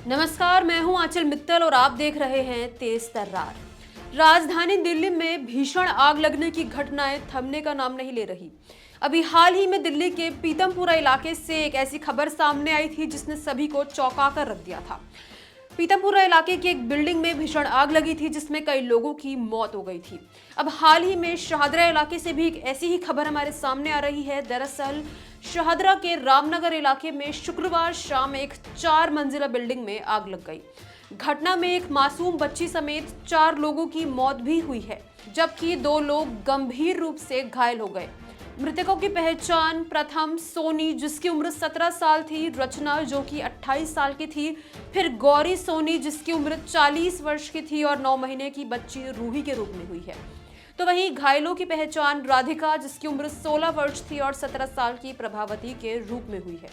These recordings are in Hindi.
नमस्कार, मैं हूं आंचल मित्तल और आप देख रहे हैं तेज तर्रार। राजधानी दिल्ली में भीषण आग लगने की घटनाएं थमने का नाम नहीं ले रही। अभी हाल ही में दिल्ली के पीतमपुरा इलाके से एक ऐसी खबर सामने आई थी जिसने सभी को चौंका कर रख दिया था। पीतमपुरा इलाके की एक बिल्डिंग में भीषण आग लगी थी जिसमें कई लोगों की मौत हो गई थी। अब हाल ही में शाहदरा इलाके से भी एक ऐसी ही खबर हमारे सामने आ रही है। दरअसल शाहदरा के रामनगर इलाके में शुक्रवार शाम एक 4 मंजिला बिल्डिंग में आग लग गई। घटना में एक मासूम बच्ची समेत 4 लोगों की मौत भी हुई है, जबकि 2 लोग गंभीर रूप से घायल हो गए। मृतकों की पहचान प्रथम सोनी, जिसकी उम्र 17 साल थी, रचना जो कि 28 साल की थी, फिर गौरी सोनी जिसकी उम्र 40 वर्ष की थी और 9 महीने की बच्ची रूही के रूप में हुई है। तो वहीं घायलों की पहचान राधिका जिसकी उम्र 16 वर्ष थी और 17 साल की प्रभावती के रूप में हुई है।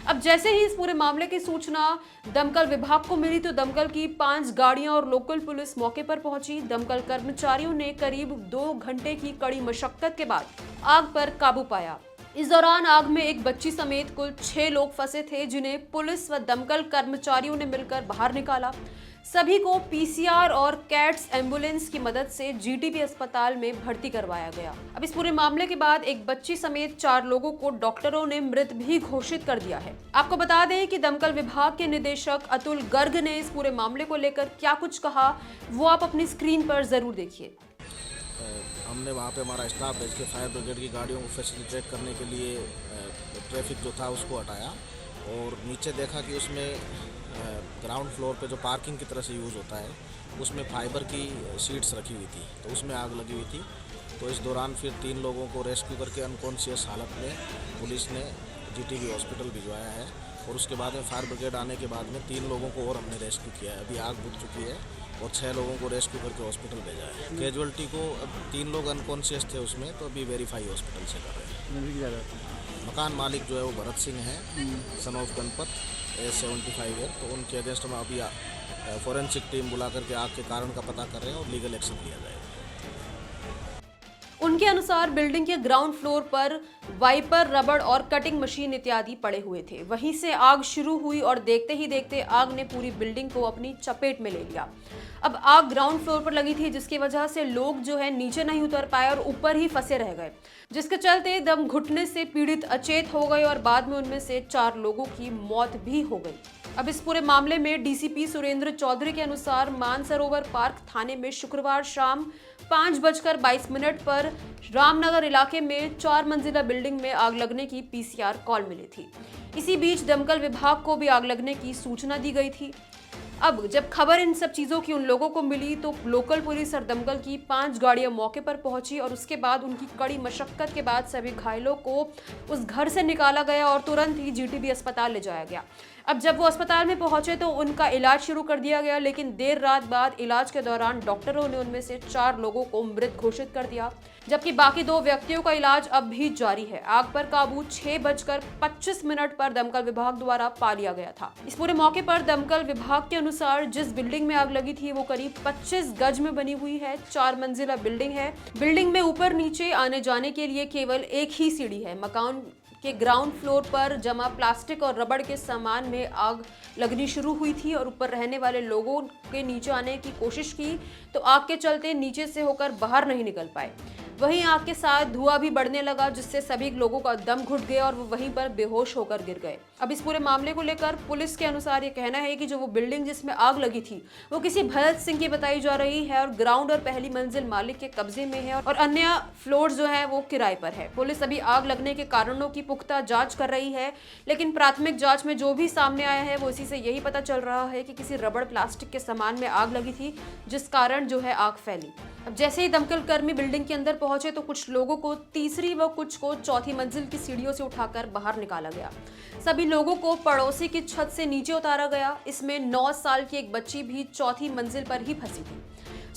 अब जैसे ही इस पूरे मामले की सूचना दमकल विभाग को मिली तो दमकल की 5 गाड़ियां और लोकल पुलिस मौके पर पहुंची। दमकल कर्मचारियों ने करीब 2 घंटे की कड़ी मशक्कत के बाद आग पर काबू पाया। इस दौरान आग में एक बच्ची समेत कुल 6 लोग फंसे थे, जिन्हें पुलिस व दमकल कर्मचारियों ने मिलकर बाहर निकाला। सभी को पीसीआर और कैट्स एम्बुलेंस की मदद से जीटीबी अस्पताल में भर्ती करवाया गया। अब इस पूरे मामले के बाद एक बच्ची समेत 4 लोगों को डॉक्टरों ने मृत भी घोषित कर दिया है। आपको बता दें कि दमकल विभाग के निदेशक अतुल गर्ग ने इस पूरे मामले को लेकर क्या कुछ कहा, वो आप अपनी स्क्रीन पर जरूर देखिए। हमने वहाँ पे हमारा स्टाफ भेज के फायर ब्रिगेड की गाड़ियों को फैसिलिटेट करने के लिए ट्रैफिक जो था उसको हटाया और नीचे देखा कि उसमें ग्राउंड फ्लोर पे जो पार्किंग की तरह से यूज़ होता है उसमें फाइबर की शीट्स रखी हुई थी, तो उसमें आग लगी हुई थी। तो इस दौरान फिर 3 लोगों को रेस्क्यू करके अनकॉन्शियस हालत में पुलिस ने जीटीबी हॉस्पिटल भिजवाया है और उसके बाद में फायर ब्रिगेड आने के बाद में 3 लोगों को और हमने रेस्क्यू किया है। अभी आग बुझ चुकी है और 6 लोगों को रेस्क्यू करके हॉस्पिटल भेजा है। कैजुअल्टी को अब 3 लोग अनकॉन्शियस थे उसमें, तो अभी वेरीफाई हॉस्पिटल से कर रहे हैं। मकान मालिक जो है वो भरत सिंह है, सन ऑफ गणपत, एज 75 है। तो उनके अगेंस्ट हम अभी फॉरेंसिक टीम बुला करके आग के कारण का पता कर रहे हैं और लीगल एक्शन लिया जाएगा। उनके अनुसार बिल्डिंग के ग्राउंड फ्लोर पर वाइपर, रबड़ और कटिंग मशीन इत्यादि पड़े हुए थे। वहीं से आग शुरू हुई और देखते ही देखते आग ने पूरी बिल्डिंग को अपनी चपेट में ले लिया। अब आग ग्राउंड फ्लोर पर लगी थी, जिसकी वजह से लोग जो है नीचे नहीं उतर पाए और ऊपर ही फंसे रह गए, जिसके चलते दम घुटने से पीड़ित अचेत हो गए और बाद में उनमें से 4 लोगों की मौत भी हो गई। अब इस पूरे मामले में डीसीपी सुरेंद्र चौधरी के अनुसार मानसरोवर पार्क थाने में शुक्रवार शाम 5:22 पर रामनगर इलाके में 4 मंजिला बिल्डिंग में आग लगने की पीसीआर कॉल मिली थी। इसी बीच दमकल विभाग को भी आग लगने की सूचना दी गई थी। अब जब खबर इन सब चीजों की उन लोगों को मिली तो लोकल पुलिस और दमकल की 5 गाड़ियां मौके पर पहुंची और उसके बाद उनकी कड़ी मशक्कत के बाद सभी घायलों को उस घर से निकाला गया और तुरंत ही जीटीबी अस्पताल ले जाया गया। अब जब वो अस्पताल में पहुंचे तो उनका इलाज शुरू कर दिया गया, लेकिन देर रात बाद इलाज के दौरान डॉक्टरों ने उनमें से 4 लोगों को मृत घोषित कर दिया, जबकि बाकी 2 व्यक्तियों का इलाज अब भी जारी है। आग पर काबू 6:25 पर दमकल विभाग द्वारा पा लिया गया था। इस पूरे मौके पर दमकल विभाग के अनुसार जिस बिल्डिंग में आग लगी थी वो करीब 25 गज में बनी हुई है। 4 मंजिला बिल्डिंग है। बिल्डिंग में ऊपर नीचे आने जाने के लिए केवल एक ही सीढ़ी है। मकान के ग्राउंड फ्लोर पर जमा प्लास्टिक और रबड़ के सामान में आग लगनी शुरू हुई थी और ऊपर रहने वाले लोगों के नीचे आने की कोशिश की तो आग के चलते नीचे से होकर बाहर नहीं निकल पाए। वहीं आग के साथ धुआं भी बढ़ने लगा, जिससे सभी लोगों का दम घुट गया और वो वहीं पर बेहोश होकर गिर गए। अब इस पूरे मामले को लेकर पुलिस के अनुसार ये कहना है कि जो वो बिल्डिंग जिसमें आग लगी थी वो किसी भरत सिंह की बताई जा रही है और ग्राउंड और पहली मंजिल मालिक के कब्जे में है और अन्य फ्लोर जो है वो किराए पर है। पुलिस अभी आग लगने के कारणों की पुख्ता जांच कर रही है, लेकिन प्राथमिक जांच में जो भी सामने आया है वो इसी से यही पता चल रहा है कि किसी रबड़ प्लास्टिक के सामान में आग लगी थी, जिस कारण जो है आग फैली। अब जैसे ही दमकल कर्मी बिल्डिंग के अंदर पहुंचे तो कुछ लोगों को तीसरी व कुछ को चौथी मंजिल की सीढ़ियों से उठाकर बाहर निकाला गया। सभी लोगों को पड़ोसी की छत से नीचे उतारा गया। इसमें 9 साल की एक बच्ची भी चौथी मंजिल पर ही फंसी थी,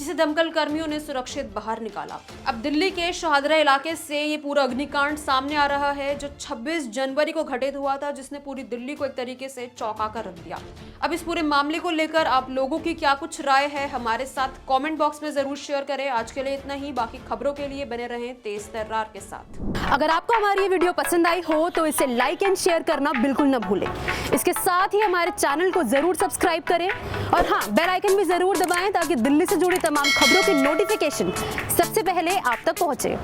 जिसे दमकल कर्मियों ने सुरक्षित बाहर निकाला। अब दिल्ली के शहादरा इलाके से ये पूरा अग्निकांड सामने आ रहा है, जो 26 जनवरी को घटित हुआ था, जिसने पूरी दिल्ली को एक तरीके से चौंका कर रख दिया। अब इस पूरे मामले को लेकर आप लोगों की क्या कुछ राय है, हमारे साथ कमेंट बॉक्स में जरूर शेयर करें। आज के लिए इतना ही, बाकी खबरों के लिए बने रहें तेज तर्रार के साथ। अगर आपको हमारी ये वीडियो पसंद आई हो तो इसे लाइक एंड शेयर करना बिल्कुल न भूलें। इसके साथ ही हमारे चैनल को जरूर सब्सक्राइब करें और हाँ, बेल आइकन भी जरूर दबाएं ताकि दिल्ली से जुड़ी तमाम खबरों की नोटिफिकेशन सबसे पहले आप तक पहुंचे।